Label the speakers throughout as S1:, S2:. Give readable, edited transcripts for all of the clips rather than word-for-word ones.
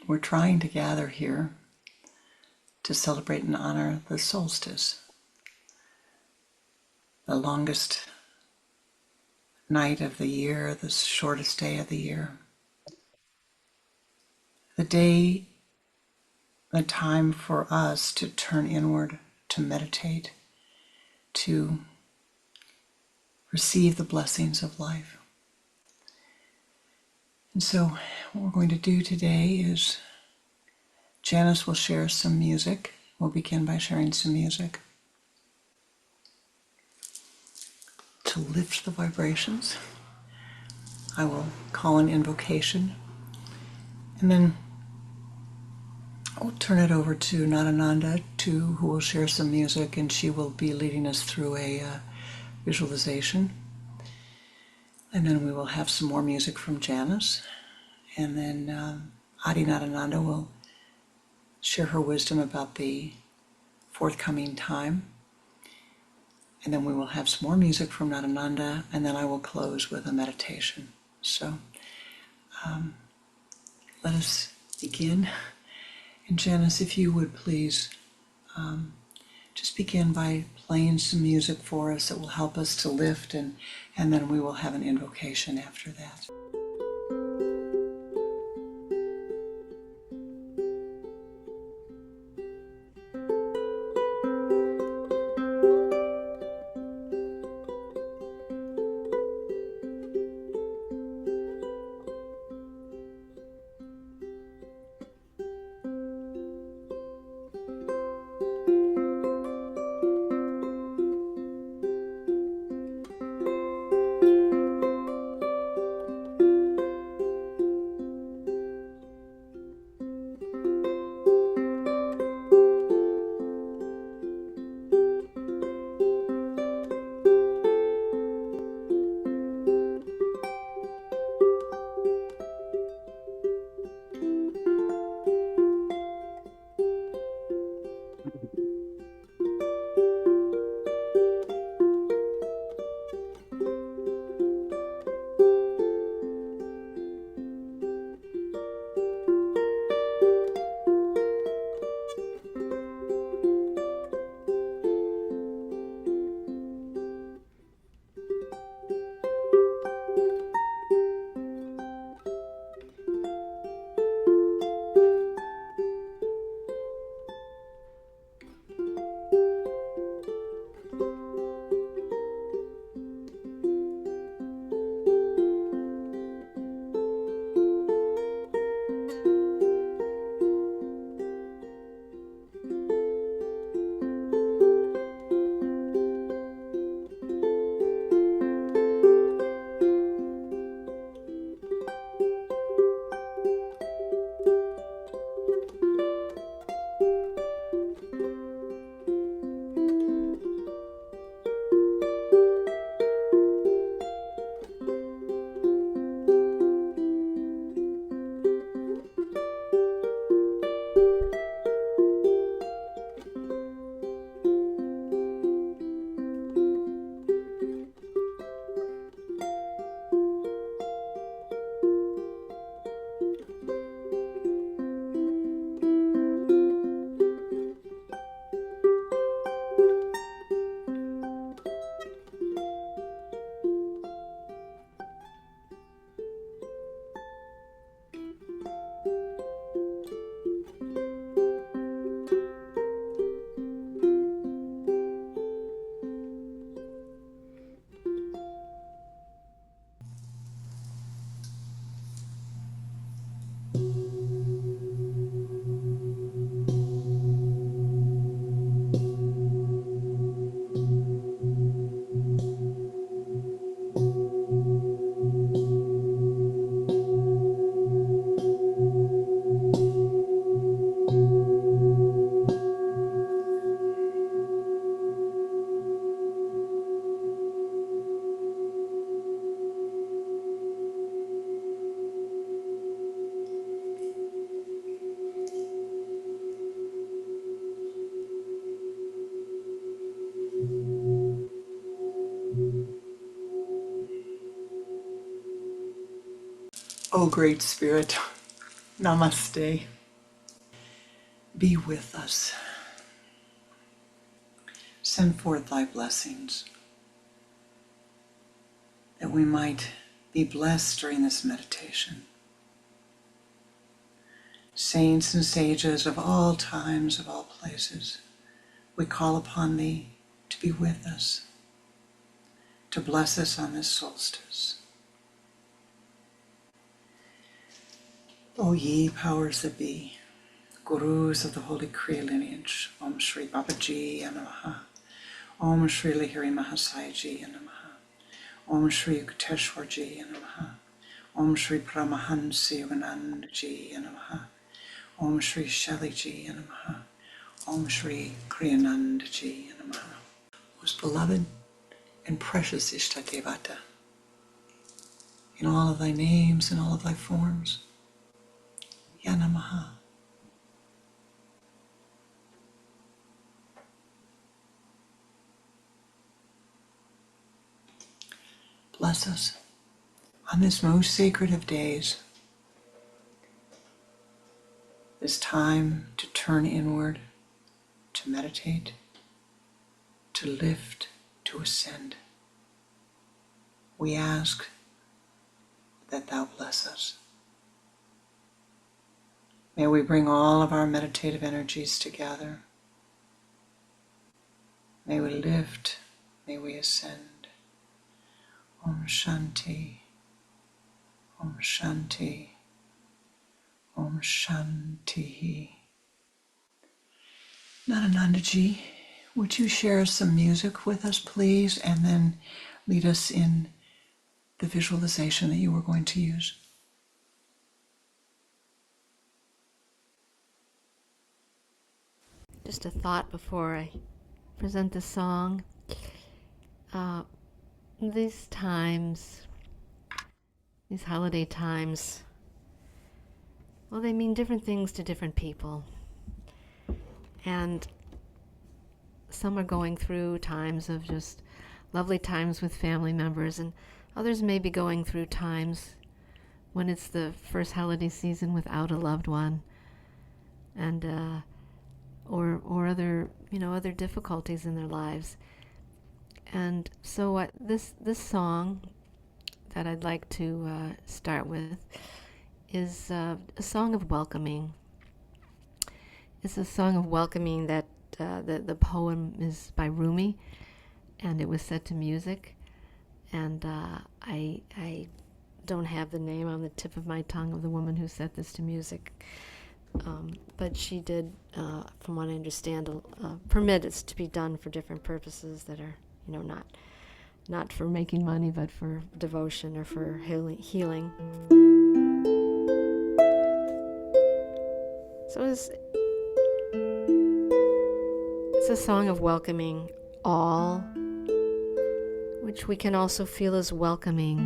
S1: we're trying to gather here to celebrate and honor the solstice, the longest night of the year, the shortest day of the year. The day, the time for us to turn inward, to meditate, to receive the blessings of life. And so what we're going to do today is Janice will share some music. We'll begin by sharing some music to lift the vibrations. I will call an invocation, and then I'll turn it over to Pranananda, who will share some music, and she will be leading us through a visualization. And then we will have some more music from Janice, and then Adi Nadananda will share her wisdom about the forthcoming time. And then we will have some more music from Nadananda, and then I will close with a meditation. So let us begin. And Janice, if you would please just begin by playing some music for us that will help us to lift, and then we will have an invocation after that. Oh, Great Spirit, Namaste. be with us. Send forth thy blessings, that we might be blessed during this meditation. Saints and sages of all times, of all places, we call upon thee to be with us, to bless us on this solstice. O ye powers that be, gurus of the holy Kriya lineage, Om Shri Babaji Namaha, Om Shri Lahiri Mahasaya Ji Namaha, Om Shri Yukteswar Ji Namaha, Om Shri Paramahansa Yogananda Ji Namaha, Om Shri Shali Ji Namaha, Om Shri Kriyananda Ji Namaha. Most beloved and precious Ishtadevata, in all of thy names and all of thy forms, Yanamaha. Bless us on this most sacred of days, this time to turn inward, to meditate, to lift, to ascend. We ask that thou bless us. May we bring all of our meditative energies together. May we lift, may we ascend. Om Shanti, Om Shanti, Om Shanti. Pranananda, would you share some music with us, please, and then lead us in the visualization that you were going to use?
S2: Just a thought before I present the song. These times, these holiday times, well, they mean different things to different people. And some are going through times of just lovely times with family members, and others may be going through times when it's the first holiday season without a loved one, and or other other difficulties in their lives. And so this song that I'd like to start with is a song of welcoming. It's a song of welcoming that the poem is by Rumi, and it was set to music. And I don't have the name on the tip of my tongue of the woman who set this to music, but she did, from what I understand, permit it to be done for different purposes that are not for making money, but for devotion or for healing. So it's a song of welcoming all, which we can also feel as welcoming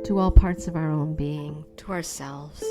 S2: to all parts of our own being, to ourselves.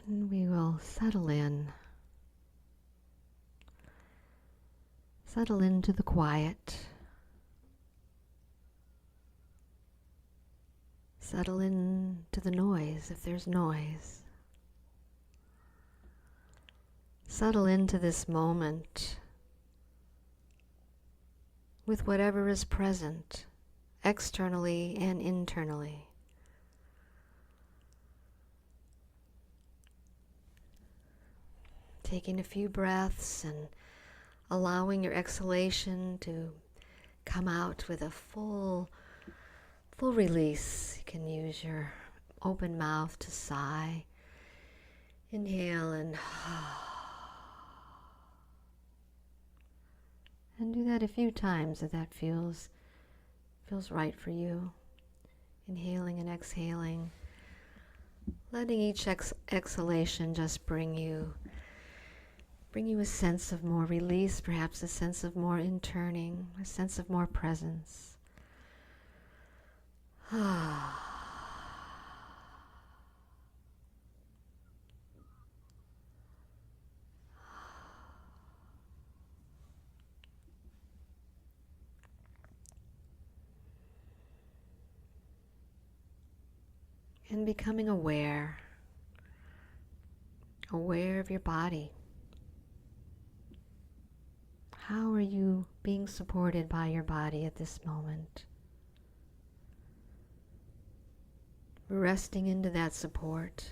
S2: And we will settle in. Settle into the quiet. Settle into the noise if there's noise. Settle into this moment with whatever is present, externally and internally. Taking a few breaths and allowing your exhalation to come out with a full release. You can use your open mouth to sigh. Inhale and do that a few times if that feels right for you. Inhaling and exhaling. Letting each exhalation just bring you a sense of more release, perhaps a sense of more interning, a sense of more presence. And becoming aware of your body. How are you being supported by your body at this moment? Resting into that support,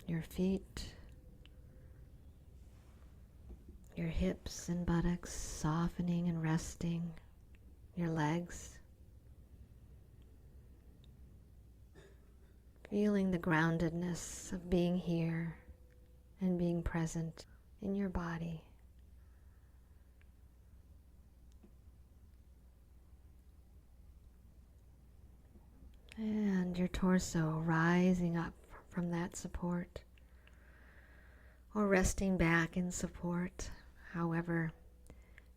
S2: your feet, your hips and buttocks softening and resting, your legs. Feeling the groundedness of being here and being present in your body. And your torso rising up from that support, or resting back in support, however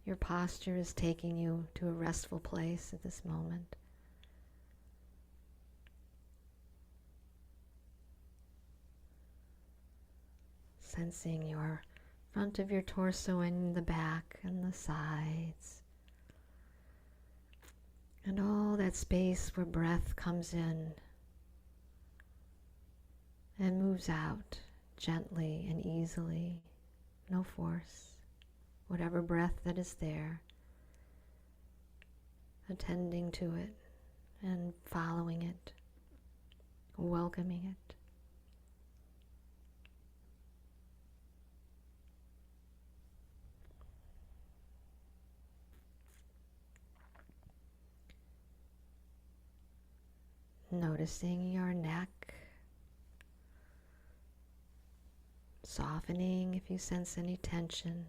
S2: your posture is taking you to a restful place at this moment. Sensing your front of your torso and the back and the sides. And all that space where breath comes in and moves out gently and easily, no force. Whatever breath that is there, attending to it and following it, welcoming it. Noticing your neck, softening if you sense any tension.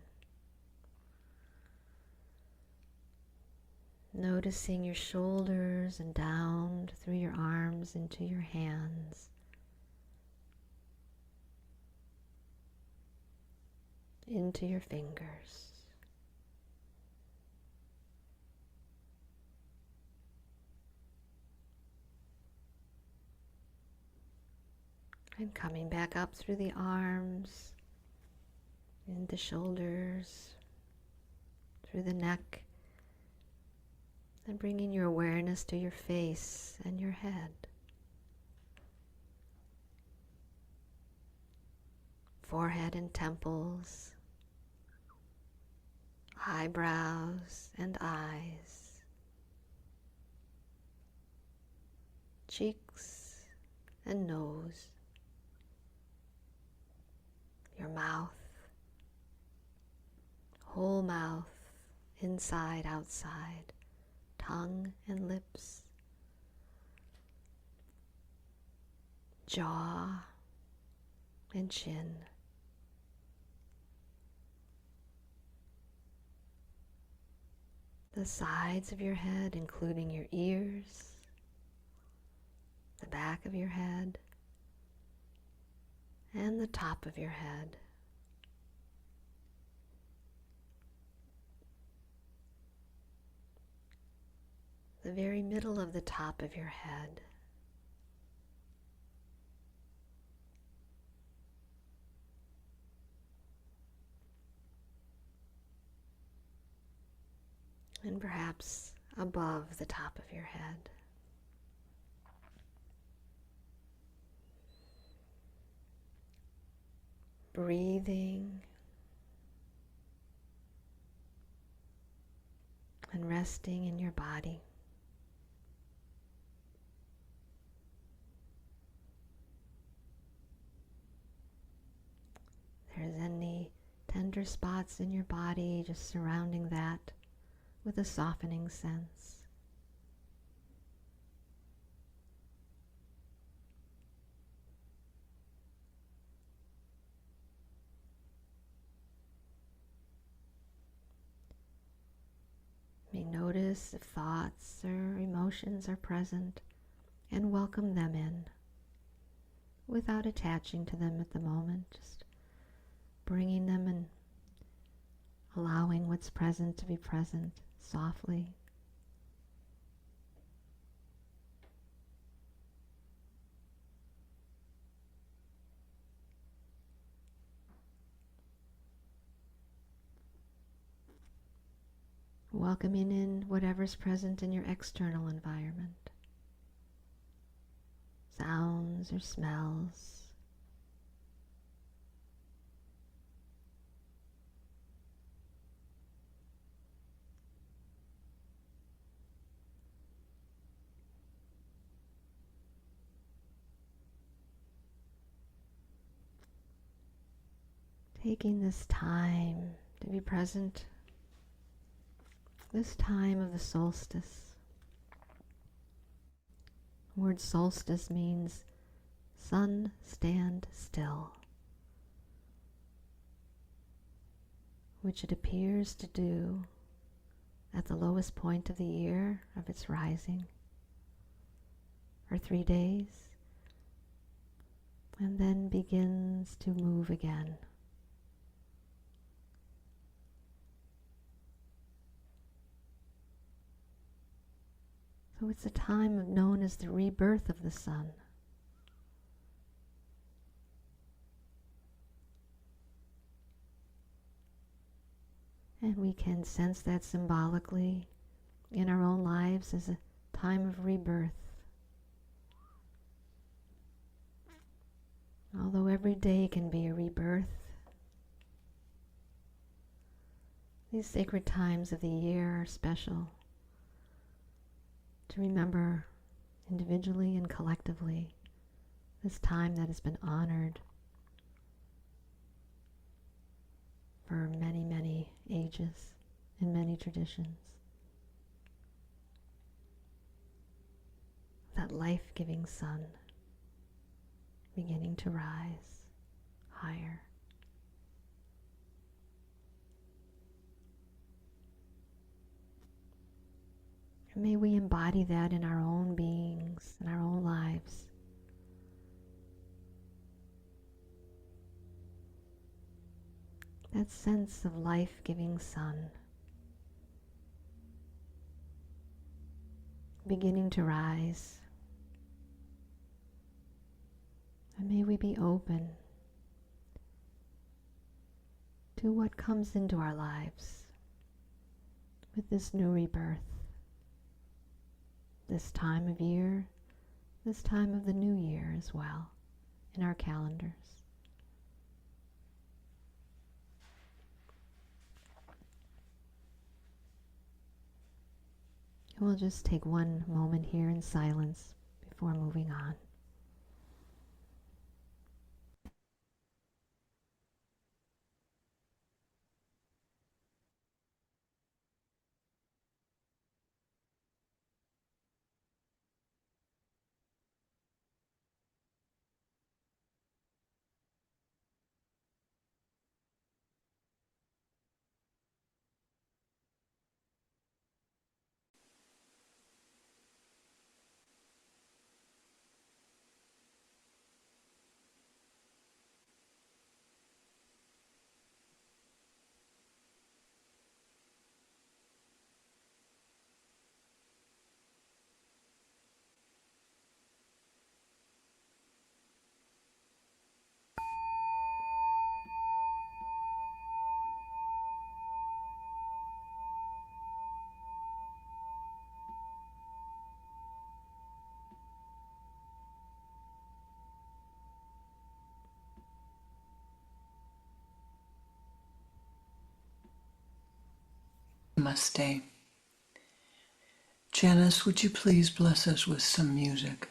S2: Noticing your shoulders and down through your arms into your hands. Into your fingers. And coming back up through the arms, in the shoulders, through the neck, and bringing your awareness to your face and your head. Forehead and temples, eyebrows and eyes, cheeks and nose, your mouth, whole mouth, inside, outside, tongue and lips, jaw and chin, the sides of your head, including your ears, the back of your head, and the top of your head. The very middle of the top of your head. and perhaps above the top of your head. Breathing and resting in your body. If there's any tender spots in your body, just surrounding that with a softening sense. You may notice if thoughts or emotions are present and welcome them in without attaching to them at the moment, just bringing them and allowing what's present to be present softly. Welcoming in whatever's present in your external environment. Sounds or smells. Taking this time to be present, this time of the solstice. The word solstice means sun stand still, which it appears to do at the lowest point of the year of its rising, for 3 days, and then begins to move again. So it's a time known as the rebirth of the sun. And we can sense that symbolically in our own lives as a time of rebirth. Although every day can be a rebirth, these sacred times of the year are special to remember individually and collectively this time that has been honored for many, many ages in many traditions. That life-giving sun beginning to rise higher. And may we embody that in our own beings, in our own lives. That sense of life-giving sun beginning to rise. And may we be open to what comes into our lives with this new rebirth, this time of year, this time of the new year as well, in our calendars. And we'll just take one moment here in silence before moving on.
S1: Namaste. Janice, would you please bless us with some music?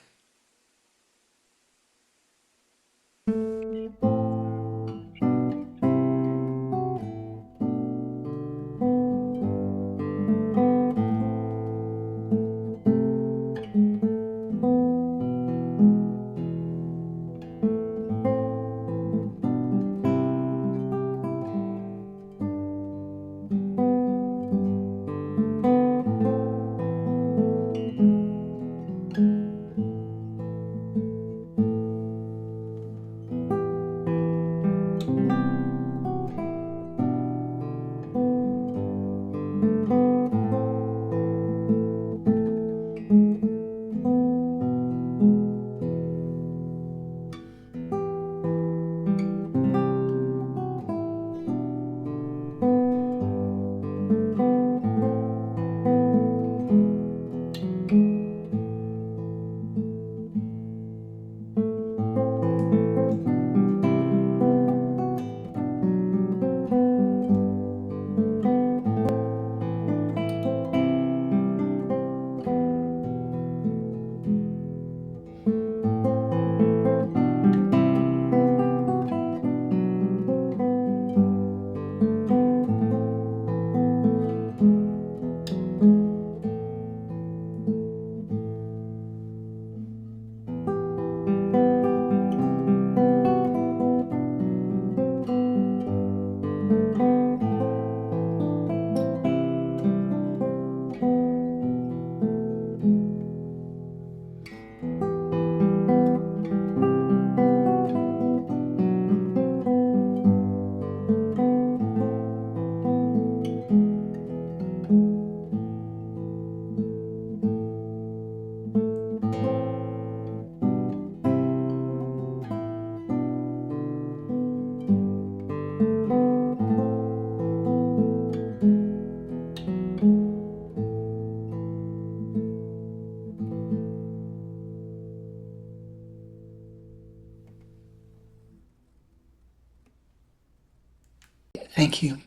S1: Thank you.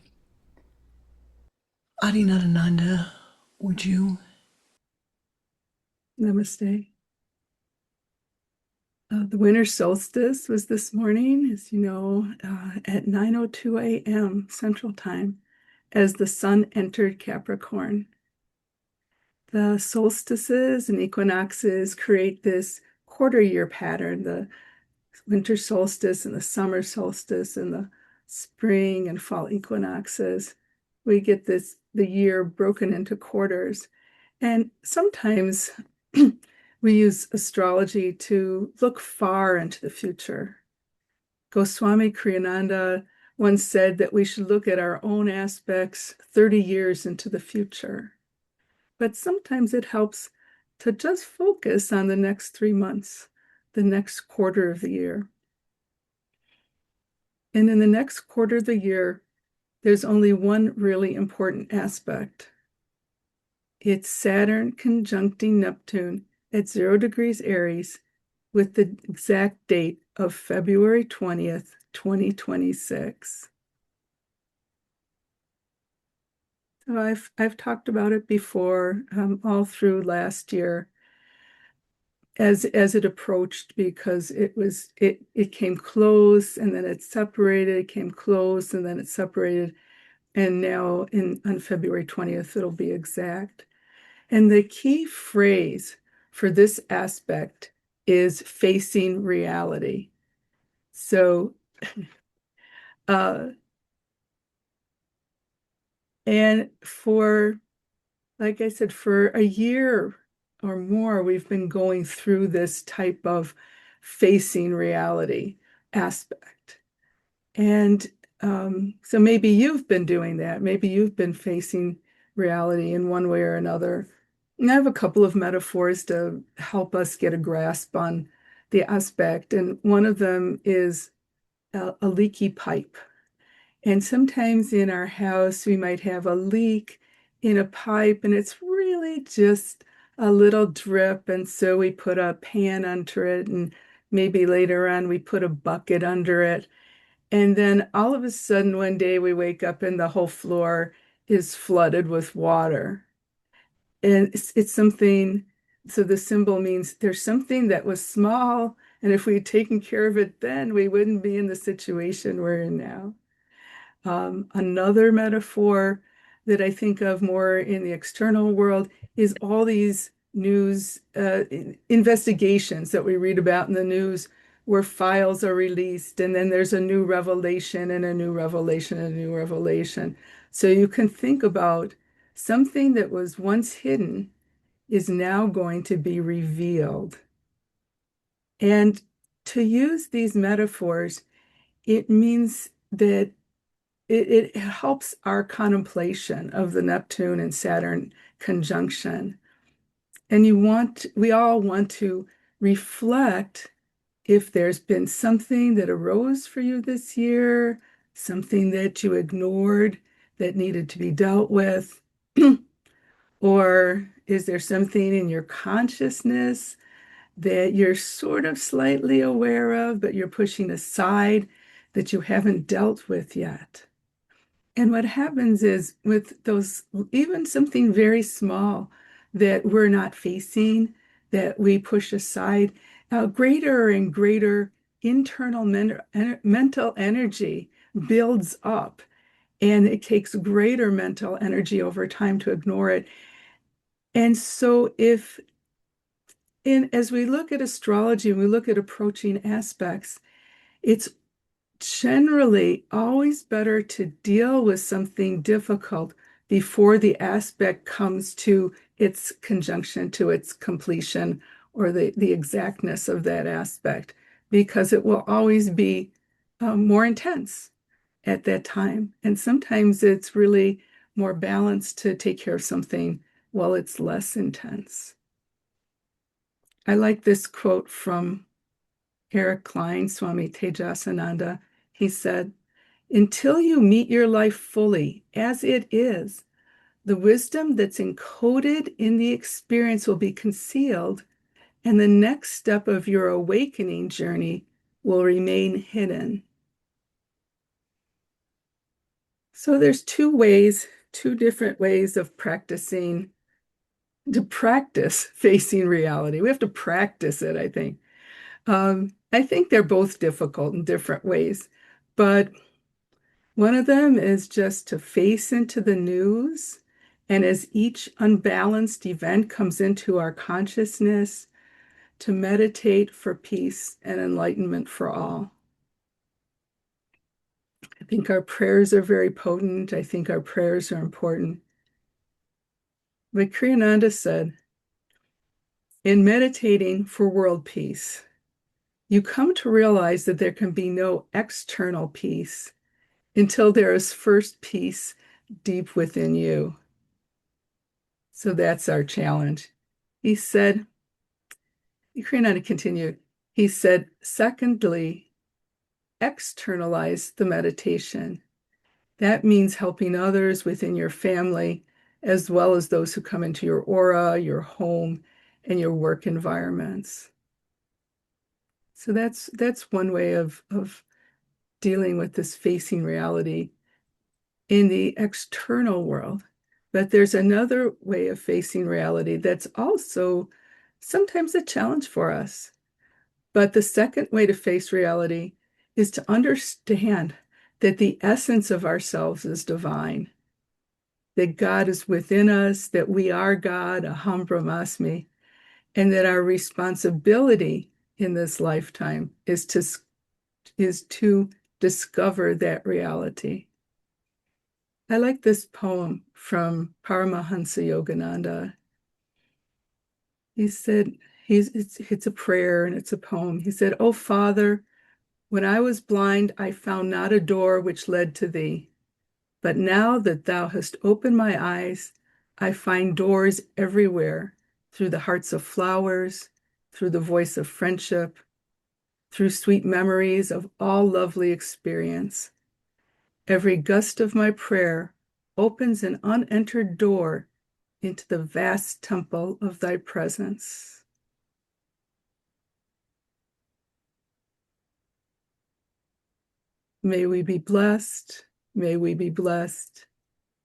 S1: Adinadananda, would you?
S3: Namaste. The winter solstice was this morning, as you know, at 9:02 a.m. Central Time, as the sun entered Capricorn. The solstices and equinoxes create this quarter year pattern, the winter solstice and the summer solstice and the spring and fall equinoxes. We get the year broken into quarters. And sometimes we use astrology to look far into the future. Swami Kriyananda once said that we should look at our own aspects 30 years into the future. But sometimes it helps to just focus on the next 3 months, the next quarter of the year. And in the next quarter of the year, there's only one really important aspect. It's Saturn conjuncting Neptune at 0 degrees Aries with the exact date of February 20th, 2026. So I've talked about it before, all through last year as it approached, because it came close and then it separated, it came close and then it separated, and now on February 20th it'll be exact. And the key phrase for this aspect is facing reality. So, and like I said, for a year or more, we've been going through this type of facing reality aspect. And so maybe you've been doing that. Maybe you've been facing reality in one way or another. And I have a couple of metaphors to help us get a grasp on the aspect. And one of them is a leaky pipe. And sometimes in our house, we might have a leak in a pipe, and it's really just a little drip. And so we put a pan under it, and maybe later on we put a bucket under it. And then all of a sudden, one day we wake up and the whole floor is flooded with water. And it's something, so the symbol means there's something that was small, and if we had taken care of it then, we wouldn't be in the situation we're in now. Another metaphor that I think of more in the external world is all these news investigations that we read about in the news where files are released and then there's a new revelation and a new revelation and a new revelation. So you can think about something that was once hidden is now going to be revealed. And to use these metaphors, it means that it helps our contemplation of the Neptune and Saturn conjunction. And we all want to reflect if there's been something that arose for you this year, something that you ignored that needed to be dealt with, or is there something in your consciousness that you're sort of slightly aware of, but you're pushing aside that you haven't dealt with yet? And what happens is with those, even something very small that we're not facing, that we push aside, greater and greater internal mental energy builds up. And it takes greater mental energy over time to ignore it. And so as we look at astrology and we look at approaching aspects, it's generally always better to deal with something difficult before the aspect comes to its conjunction, to its completion, or the exactness of that aspect, because it will always be more intense at that time. And sometimes it's really more balanced to take care of something while it's less intense. I like this quote from Eric Klein, Swami Tejasananda. He said, "Until you meet your life fully as it is, the wisdom that's encoded in the experience will be concealed, and the next step of your awakening journey will remain hidden." So there's two different ways of practicing, to practice facing reality. We have to practice it, I think. I think they're both difficult in different ways, but one of them is just to face into the news. And as each unbalanced event comes into our consciousness, to meditate for peace and enlightenment for all. I think our prayers are very potent. I think our prayers are important. But Kriyananda said, in meditating for world peace, you come to realize that there can be no external peace until there is first peace deep within you. So that's our challenge. He said, Kriyananda continued, he said, secondly, externalize the meditation. That means helping others within your family, as well as those who come into your aura, your home, and your work environments. So that's one way of dealing with this facing reality in the external world. But there's another way of facing reality that's also sometimes a challenge for us. But the second way to face reality is to understand that the essence of ourselves is divine, that God is within us, that we are God, aham brahmasmi, and that our responsibility in this lifetime is to discover that reality. I like this poem from Paramahansa Yogananda. He said, it's a prayer and it's a poem. He said, "Oh Father, when I was blind, I found not a door which led to thee. But now that thou hast opened my eyes, I find doors everywhere, through the hearts of flowers, through the voice of friendship, through sweet memories of all lovely experience. Every gust of my prayer opens an unentered door into the vast temple of thy presence." May we be blessed. May we be blessed.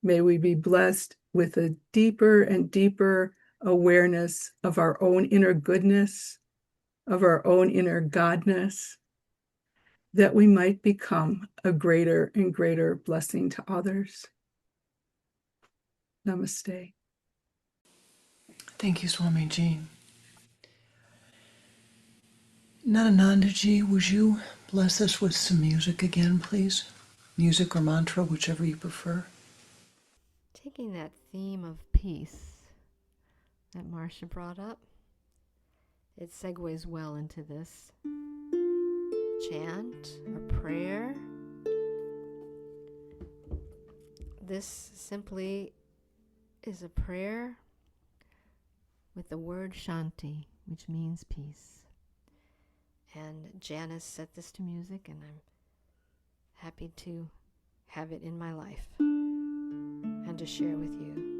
S3: May we be blessed with a deeper and deeper awareness of our own inner goodness, of our own inner godness, that we might become a greater and greater blessing to others. Namaste.
S1: Thank you, Swami Ji. Pranananda Ji, would you bless us with some music again, please? Music or mantra, whichever you prefer.
S2: Taking that theme of peace that Marcia brought up, it segues well into this chant or prayer. This simply is a prayer with the word Shanti, which means peace. And Janice set this to music, and I'm happy to have it in my life and to share with you.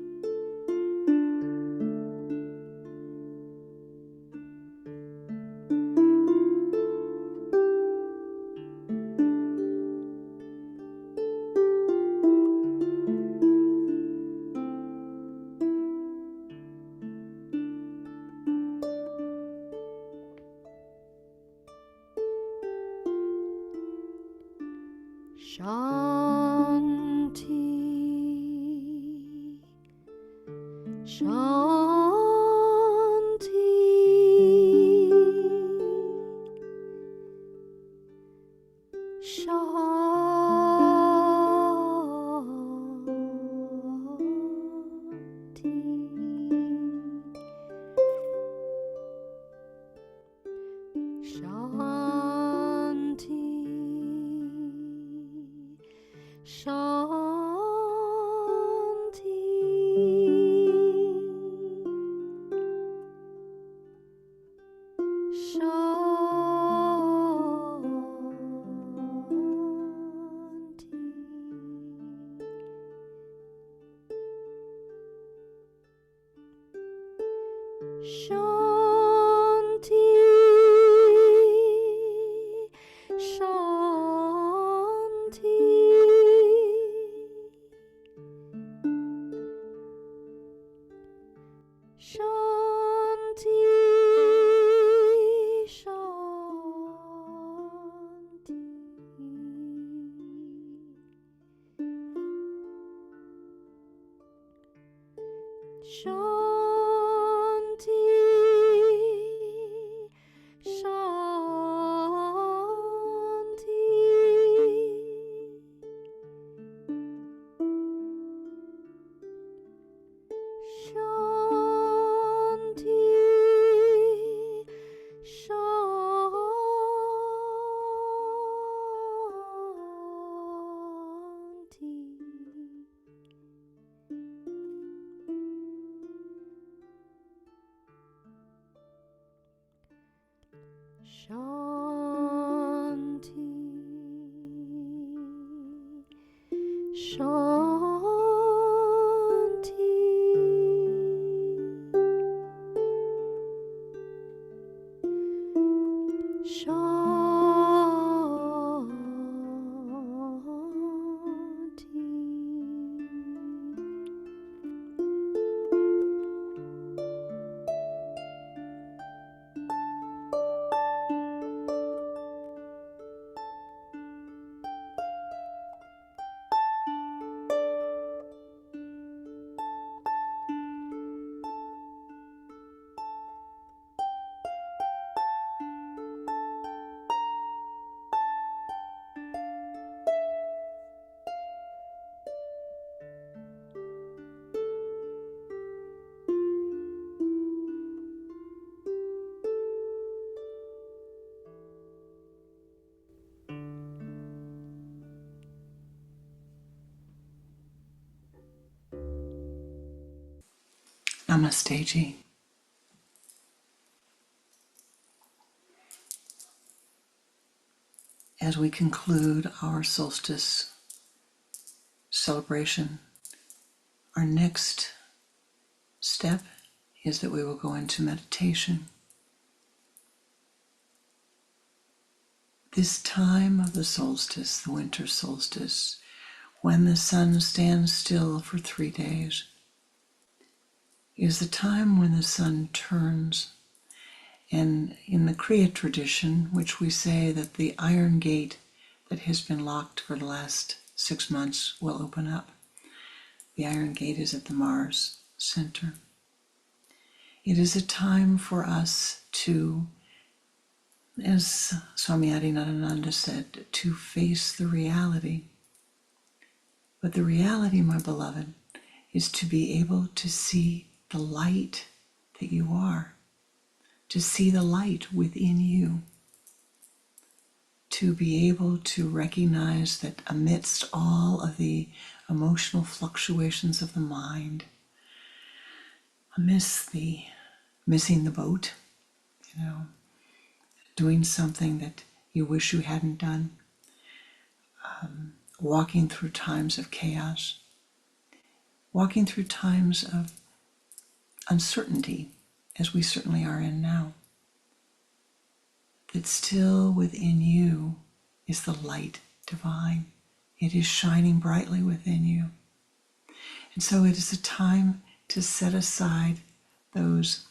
S2: Shanti, Shanti, Shanti, Shanti, Shanti, Shanti,
S1: Namaste Ji. As we conclude our solstice celebration, our next step is that we will go into meditation. This time of the solstice, the winter solstice, when the sun stands still for 3 days, is the time when the sun turns. And in the Kriya tradition, which we say that the iron gate that has been locked for the last 6 months will open up. The iron gate is at the Mars center. It is a time for us to, as Swami Pranananda said, to face the reality. But the reality, my beloved, is to be able to see the light that you are, to see the light within you, to be able to recognize that amidst all of the emotional fluctuations of the mind, amidst the missing the boat, doing something that you wish you hadn't done, walking through times of chaos, walking through times of uncertainty, as we certainly are in now, that still within you is the light divine. It is shining brightly within you. And so it is a time to set aside those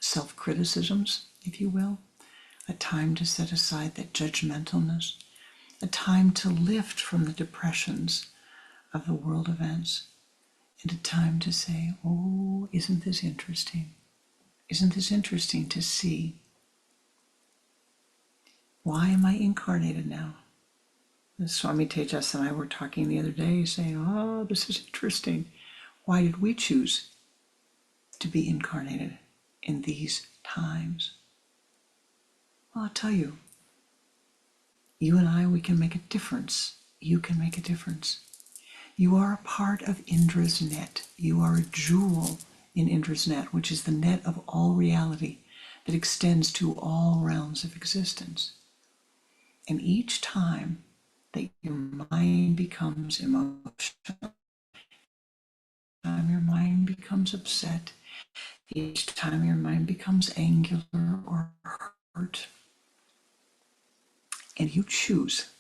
S1: self-criticisms, if you will, a time to set aside that judgmentalness, a time to lift from the depressions of the world events, and a time to say, oh, isn't this interesting? Isn't this interesting to see? Why am I incarnated now? The Swami Tejas and I were talking the other day saying, oh, this is interesting. Why did we choose to be incarnated in these times? Well, I'll tell you, you and I, we can make a difference. You can make a difference. You are a part of Indra's net. You are a jewel in Indra's net, which is the net of all reality that extends to all realms of existence. And each time that your mind becomes emotional, time your mind becomes upset, each time your mind becomes angular or hurt, and you choose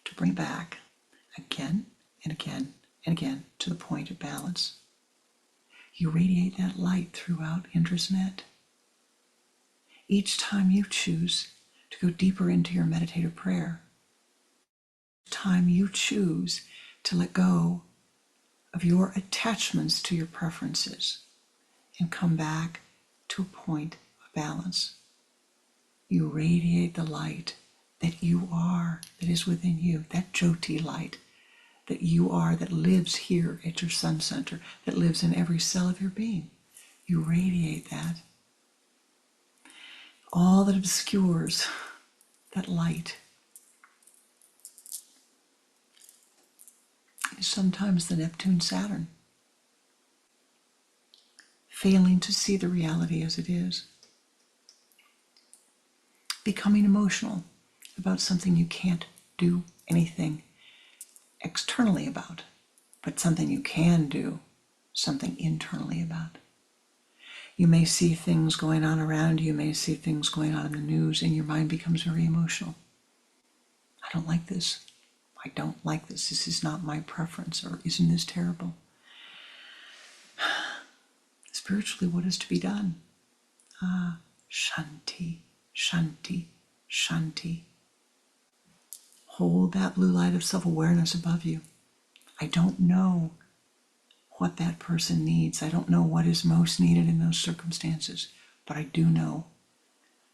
S1: to bring back again and again and again to the point of balance, you radiate that light throughout Indra's net. Each time you choose to go deeper into your meditative prayer, each time you choose to let go of your attachments to your preferences and come back to a point of balance, you radiate the light that you are, that is within you, that Jyoti light that you are, that lives here at your sun center, that lives in every cell of your being. You radiate that. All that obscures that light is sometimes the Neptune-Saturn, failing to see the reality as it is, becoming emotional about something you can't do anything externally about, but something you can do something internally about. You may see things going on around you, you may see things going on in the news, and your mind becomes very emotional. I don't like this. I don't like this. This is not my preference, or isn't this terrible? Spiritually, what is to be done? Shanti, shanti, shanti. Hold that blue light of self-awareness above you. I don't know what that person needs. I don't know what is most needed in those circumstances, but I do know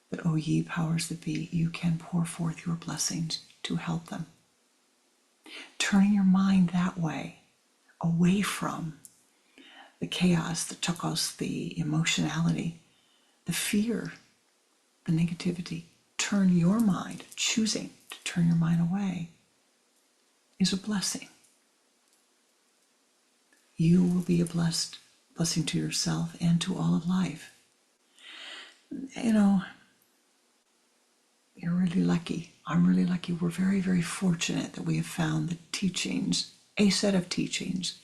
S1: that, O ye powers that be, you can pour forth your blessings to help them. Turning your mind that way, away from the chaos, the chokos, the emotionality, the fear, the negativity. Turn your mind, choosing to turn your mind away, is a blessing. You will be a blessing to yourself and to all of life. You're really lucky. I'm really lucky. We're very, very fortunate that we have found the teachings, a set of teachings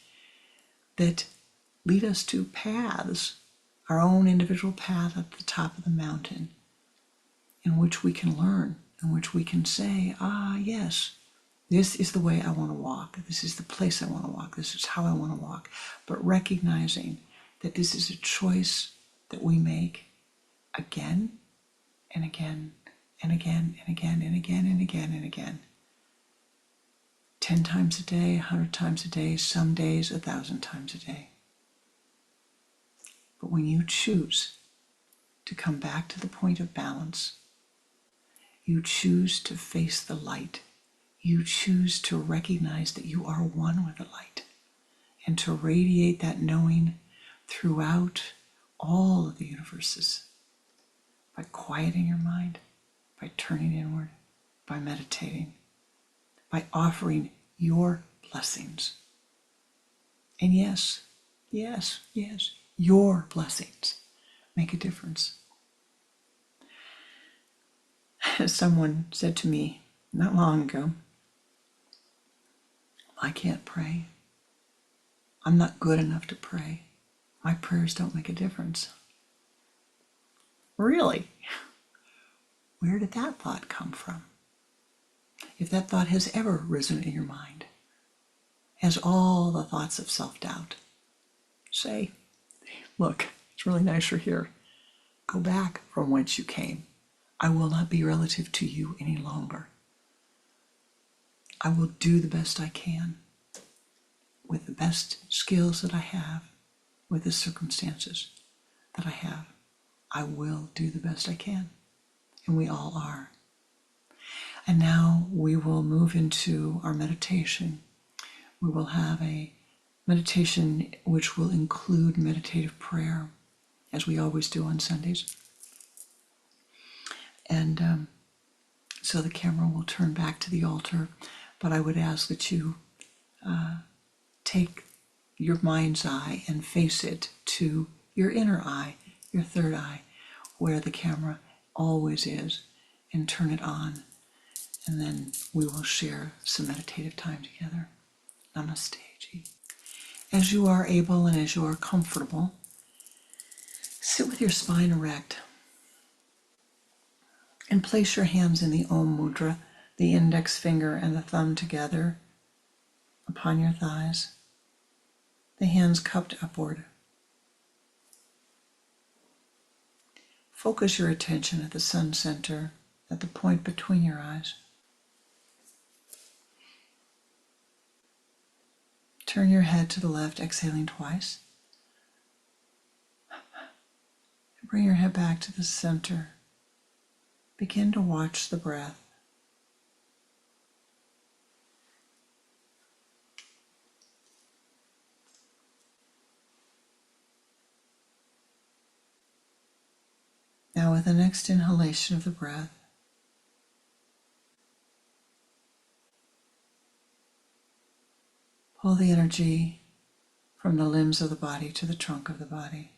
S1: that lead us to paths, our own individual path at the top of the mountain, in which we can learn, in which we can say, yes, This is the way I want to walk. This is the place I want to walk. This is how I want to walk. But recognizing that this is a choice that we make again and again and again and again and again and again and again. 10 times a day, 100 times a day, some days 1,000 times a day. But when you choose to come back to the point of balance, you choose to face the light. You choose to recognize that you are one with the light and to radiate that knowing throughout all of the universes by quieting your mind, by turning inward, by meditating, by offering your blessings. And yes, your blessings make a difference. Someone said to me not long ago, I can't pray. I'm not good enough to pray. My prayers don't make a difference. Really? Where did that thought come from? If that thought has ever risen in your mind, as all the thoughts of self-doubt, say, look, it's really nice you're here. Go back from whence you came. I will not be relative to you any longer. I will do the best I can with the best skills that I have, with the circumstances that I have. I will do the best I can, and we all are. And now we will move into our meditation. We will have a meditation which will include meditative prayer, as we always do on Sundays. And so the camera will turn back to the altar, but I would ask that you take your mind's eye and face it to your inner eye, your third eye, where the camera always is, and turn it on. And then we will share some meditative time together. Namaste. As you are able and as you are comfortable, sit with your spine erect and place your hands in the Om Mudra, the index finger and the thumb together upon your thighs, the hands cupped upward. Focus your attention at the sun center, at the point between your eyes. Turn your head to the left, exhaling twice. Bring your head back to the center. Begin to watch the breath. Now with the next inhalation of the breath, pull the energy from the limbs of the body to the trunk of the body.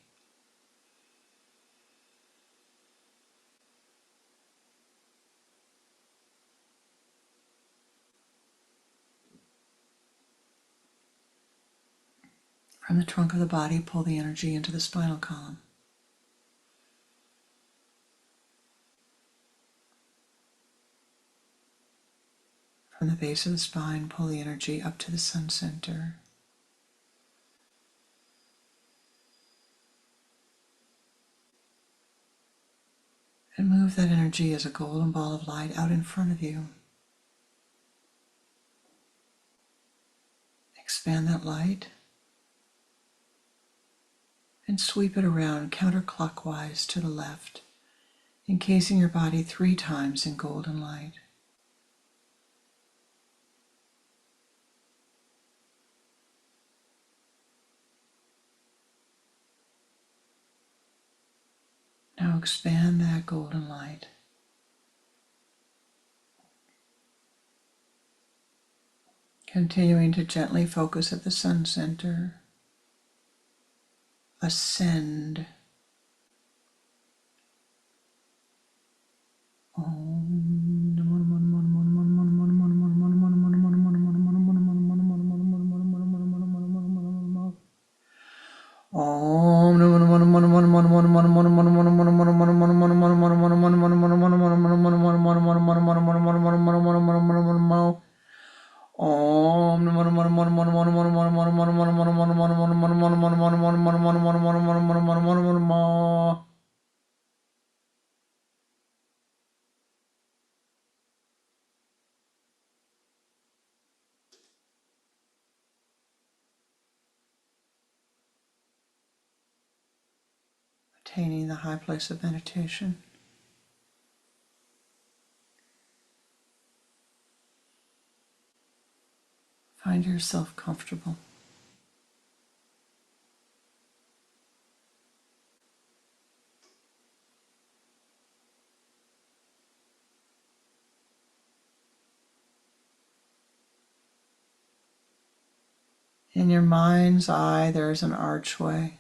S1: From the trunk of the body, pull the energy into the spinal column. From the base of the spine, pull the energy up to the sun center. And move that energy as a golden ball of light out in front of you. Expand that light and sweep it around counterclockwise to the left, encasing your body 3 times in golden light. Now expand that golden light. Continuing to gently focus at the sun center. Ascend. Om Namo Namo Namo Namo Namo Namo Namo Namo Namo Namo Namo Namo Namo Namo Namo. Attaining the high place of meditation. Find yourself comfortable. In your mind's eye, there is an archway.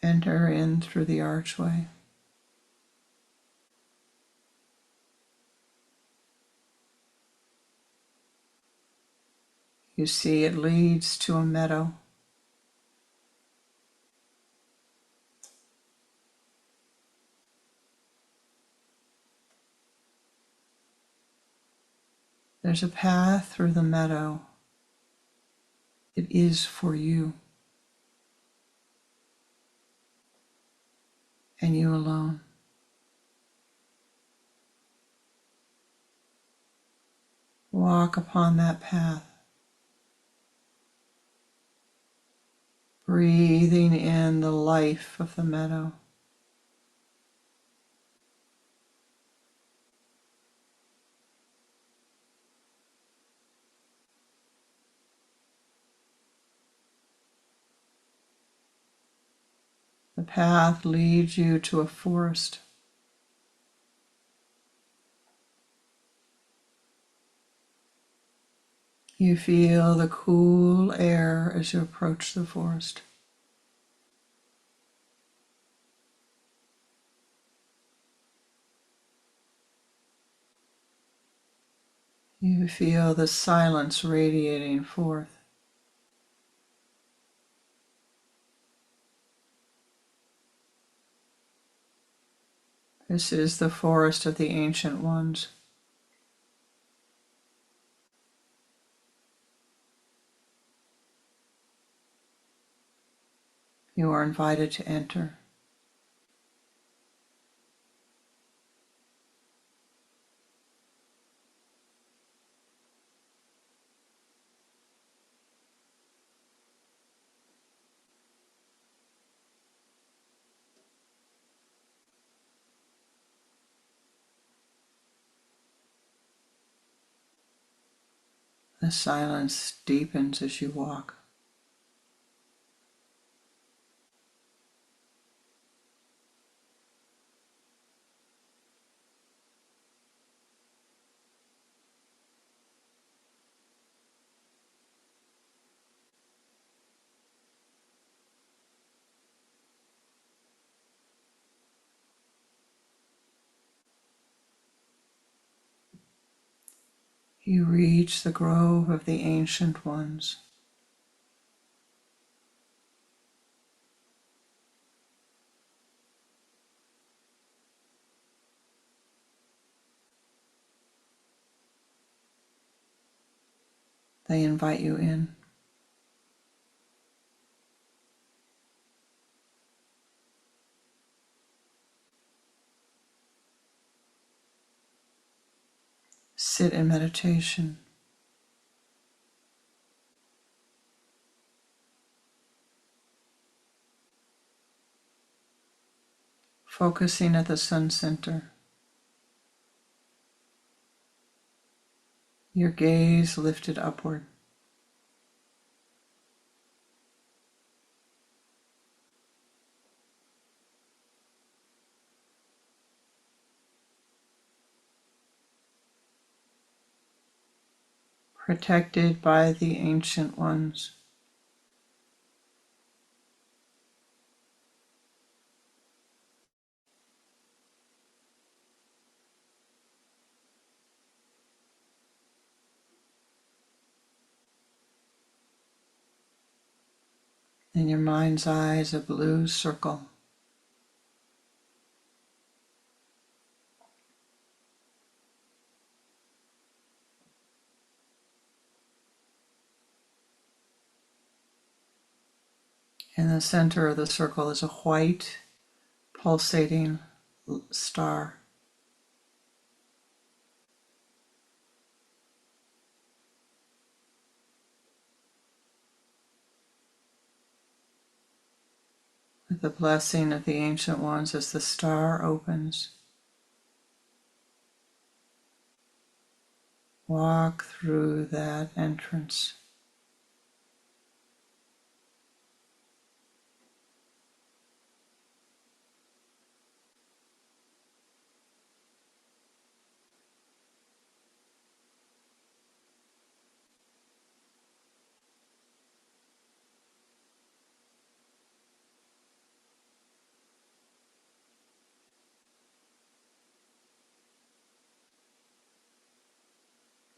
S1: Enter in through the archway. You see it leads to a meadow. There's a path through the meadow. It is for you and you alone. Walk upon that path, breathing in the life of the meadow. The path leads you to a forest. You feel the cool air as you approach the forest. You feel the silence radiating forth. This is the forest of the ancient ones. You are invited to enter. The silence deepens as you walk. You reach the grove of the ancient ones. They invite you in. Sit in meditation. Focusing at the sun center. Your gaze lifted upward. Protected by the ancient ones. In your mind's eye is a blue circle. In the center of the circle is a white, pulsating star. With the blessing of the ancient ones, as the star opens, walk through that entrance.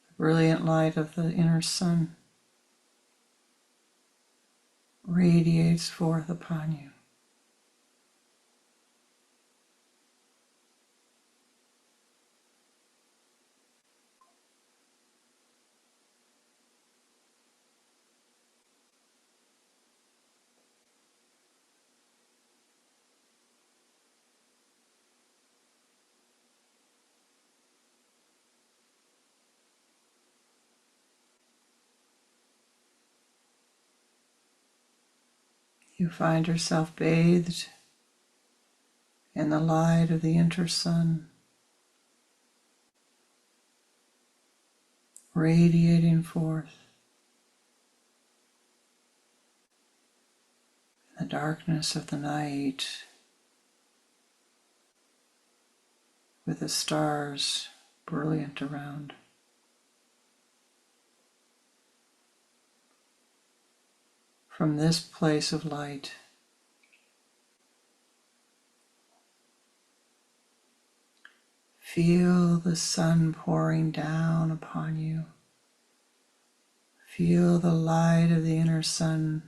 S1: The brilliant light of the inner sun radiates forth upon you. You find yourself bathed in the light of the inner sun, radiating forth in the darkness of the night, with the stars brilliant around. From this place of light, feel the sun pouring down upon you. Feel the light of the inner sun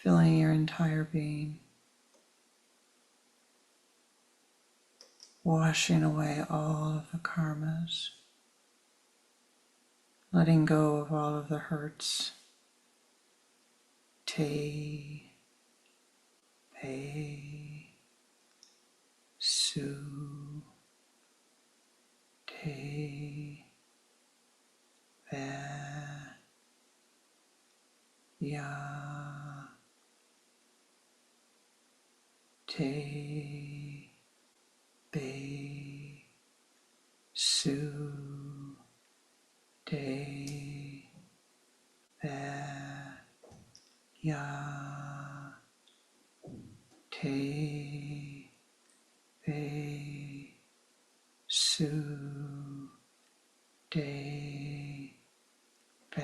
S1: filling your entire being, washing away all of the karmas, letting go of all of the hurts. Te, Pe, Su, Te, Ve, Ya, Te, Be, Su, Te, Ve, Ya, Te, Be, Su, Te, Be,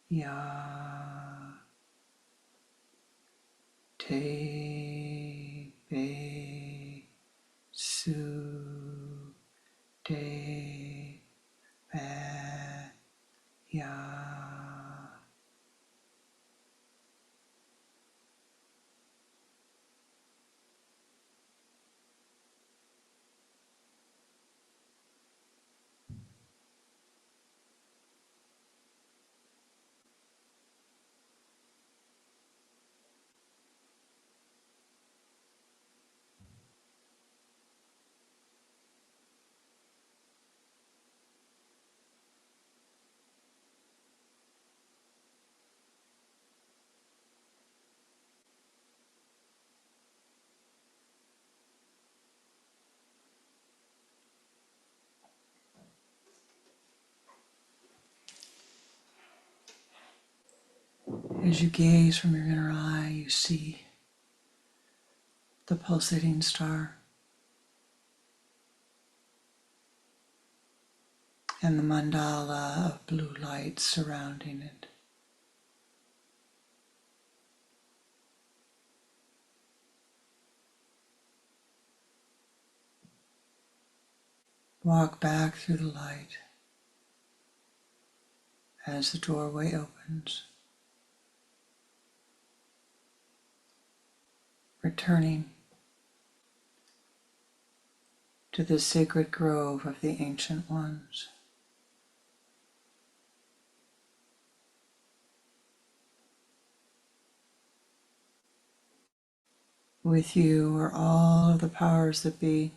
S1: Ya, Te, Be, Su, Te, Be, Ya. As you gaze from your inner eye, you see the pulsating star and the mandala of blue light surrounding it. Walk back through the light as the doorway opens, returning to the sacred grove of the ancient ones. With you are all of the powers that be,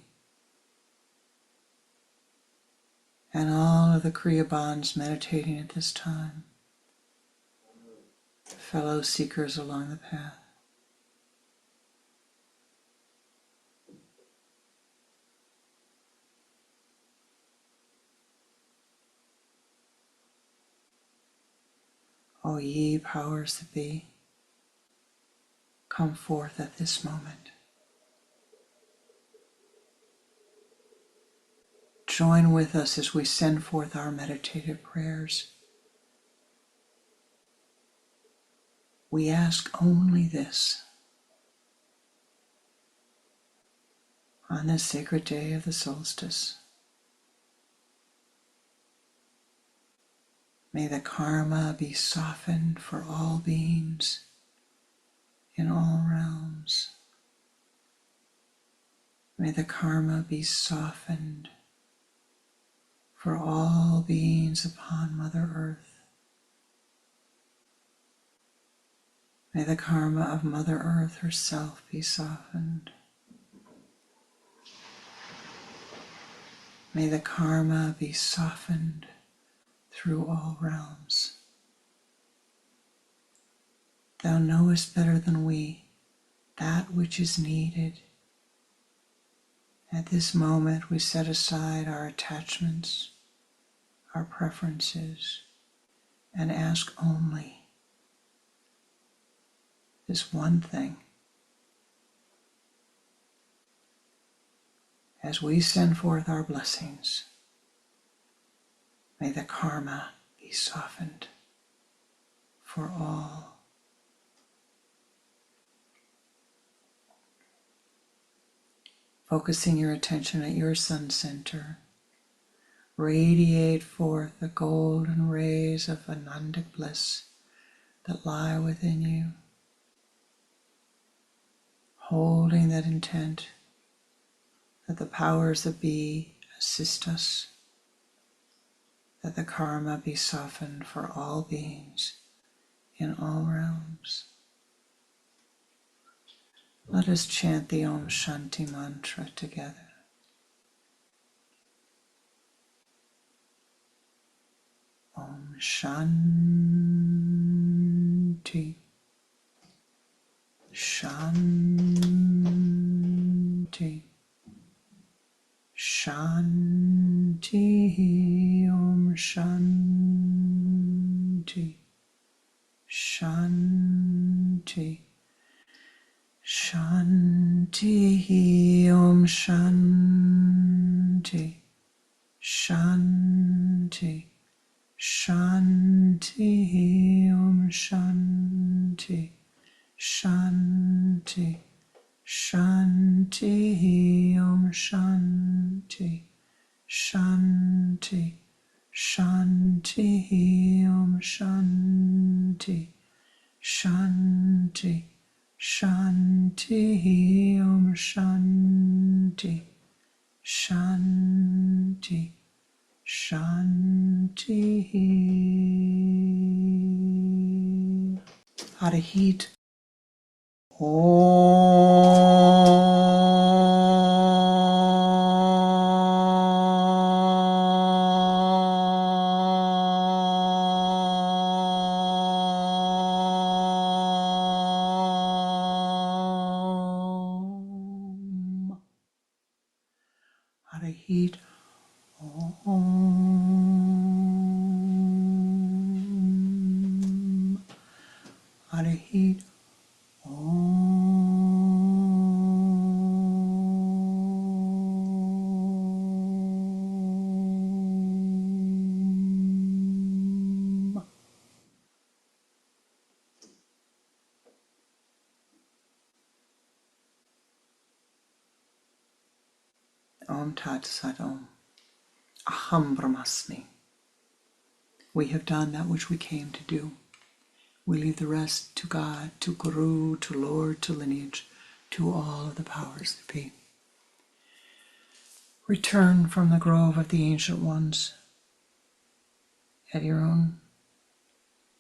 S1: and all of the Kriya bonds meditating at this time, fellow seekers along the path. O ye powers that be, come forth at this moment. Join with us as we send forth our meditative prayers. We ask only this on this sacred day of the solstice. May the karma be softened for all beings in all realms. May the karma be softened for all beings upon Mother Earth. May the karma of Mother Earth herself be softened. May the karma be softened through all realms. Thou knowest better than we that which is needed. At this moment, we set aside our attachments, our preferences, and ask only this one thing. As we send forth our blessings, may the karma be softened for all. Focusing your attention at your sun center, radiate forth the golden rays of Anandic bliss that lie within you, holding that intent that the powers that be assist us, that the karma be softened for all beings in all realms. Let us chant the Om Shanti mantra together. Om Shanti, Shanti, Shanti. Om Shanti, Shanti, Shanti. Om Shanti, Shanti, Shanti. Om Shanti, Shanti, Shanti. Om Shanti, Shanti, Shanti. Om Shanti, Shanti, Shanti. Om Shanti, Shanti, Shanti. Arahit. Arahit. Arahit. Om Tat Sat Om. Aham Brahmasmi. We have done that which we came to do. We leave the rest to God, to Guru, to Lord, to lineage, to all of the powers that be. Return from the grove of the ancient ones at your own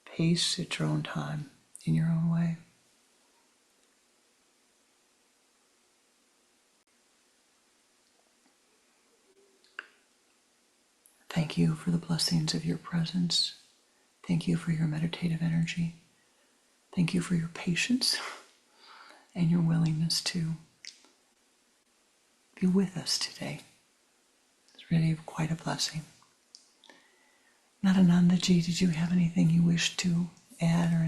S1: pace, at your own time, in your own way. Thank you for the blessings of your presence. Thank you for your meditative energy. Thank you for your patience and your willingness to be with us today. It's really quite a blessing. Nadananda ji, did you have anything you wish to add or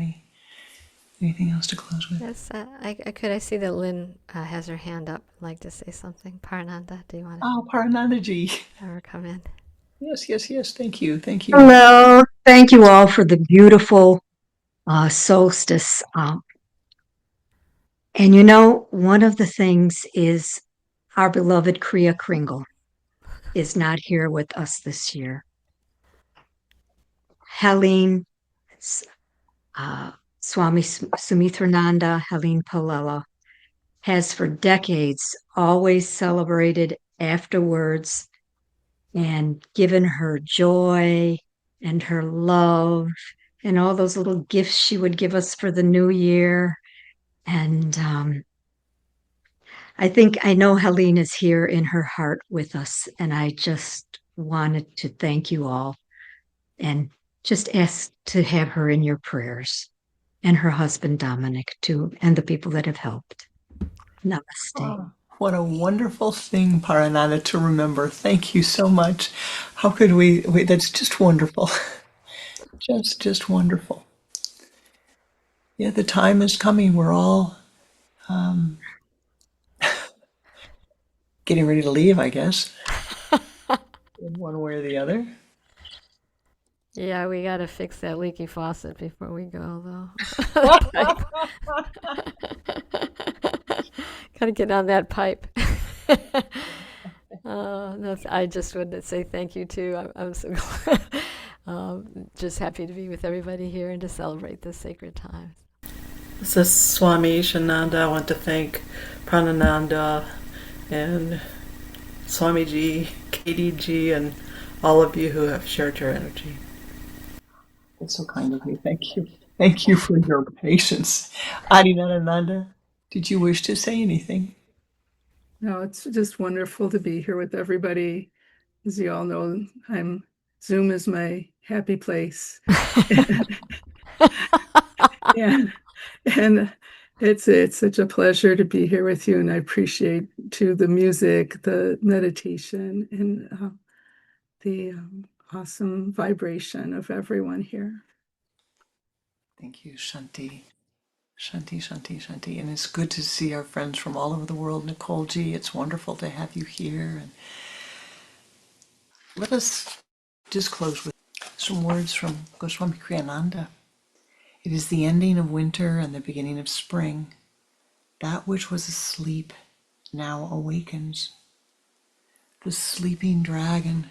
S1: anything else to close with?
S2: Yes, I see that Lynn has her hand up. I'd like to say something. Pranananda, do you want to
S1: Oh, Pranananda ji.
S2: have her come in?
S1: Yes, yes, yes. Thank you. Thank you.
S4: Hello. Thank you all for the beautiful solstice. And one of the things is our beloved Kriya Kringle is not here with us this year. Helene, Swami Sumitrananda, Helene Pallela, has for decades always celebrated afterwards and given her joy and her love and all those little gifts she would give us for the new year. And I know Helene is here in her heart with us. And I just wanted to thank you all and just ask to have her in your prayers, and her husband Dominic too, and the people that have helped. Namaste.
S1: Oh, what a wonderful thing, Paranana, to remember. Thank you so much. How could we that's just wonderful. Just wonderful. Yeah, the time is coming. We're all getting ready to leave, I guess, in one way or the other.
S2: Yeah, we got to fix that leaky faucet before we go, though. Pipe. Got to get on that pipe. No, I just wanted to say thank you too. I'm so glad. Just happy to be with everybody here and to celebrate this sacred time.
S5: This is Swami Shananda. I want to thank Pranananda and Swamiji, KDG, and all of you who have shared your energy.
S1: That's so kind of you. Thank you. Thank you for your patience. Adinananda, did you wish to say anything?
S3: No, it's just wonderful to be here with everybody. As you all know, Zoom is my happy place. Yeah. And it's such a pleasure to be here with you, and I appreciate too the music, the meditation, and the awesome vibration of everyone here.
S1: Thank you, Shanti. Shanti, Shanti, Shanti. And it's good to see our friends from all over the world. Nicole G, it's wonderful to have you here. And let us just close with some words from Goswami Kriyananda. It is the ending of winter and the beginning of spring. That which was asleep now awakens. The sleeping dragon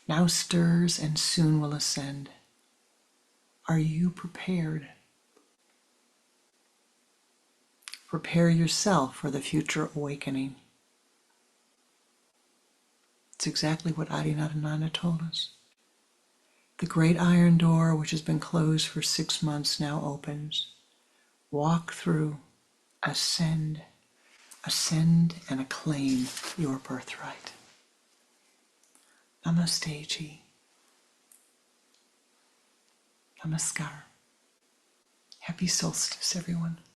S1: now stirs and soon will ascend. Are you prepared? Prepare yourself for the future awakening. It's exactly what Adinathananda told us. The great iron door, which has been closed for 6 months, now opens. Walk through, ascend, and acclaim your birthright. Namaste ji. Namaskar. Happy solstice, everyone.